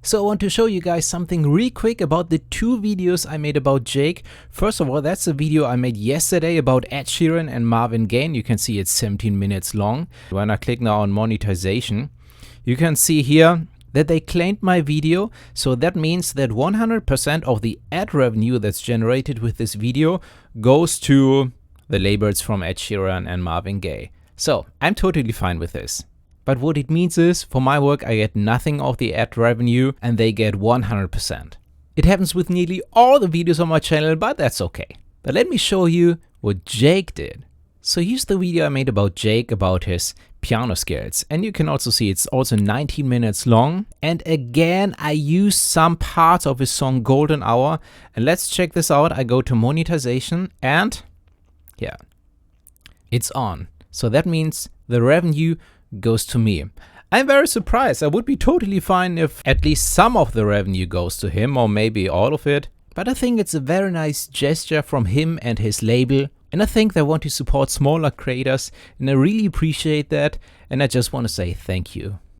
So I want to show you guys something really quick about the two videos I made about Jake. First of all, that's a video I made yesterday about Ed Sheeran and Marvin Gaye. You can see it's 17 minutes long. When I click now on monetization, you can see here that they claimed my video. So that means that 100% of the ad revenue that's generated with this video goes to the labels from Ed Sheeran and Marvin Gaye. So I'm totally fine with this. But what it means is, for my work, I get nothing of the ad revenue and they get 100%. It happens with nearly all the videos on my channel, but that's okay. But let me show you what Jake did. So here's the video I made about Jake, about his piano skills. And you can also see it's also 19 minutes long. And again, I used some parts of his song Golden Hour. And let's check this out. I go to monetization and yeah, it's on. So that means the revenue goes to me. I'm very surprised. I would be totally fine if at least some of the revenue goes to him, or maybe all of it. But I think it's a very nice gesture from him and his label. And I think they want to support smaller creators, and I really appreciate that. And I just want to say thank you.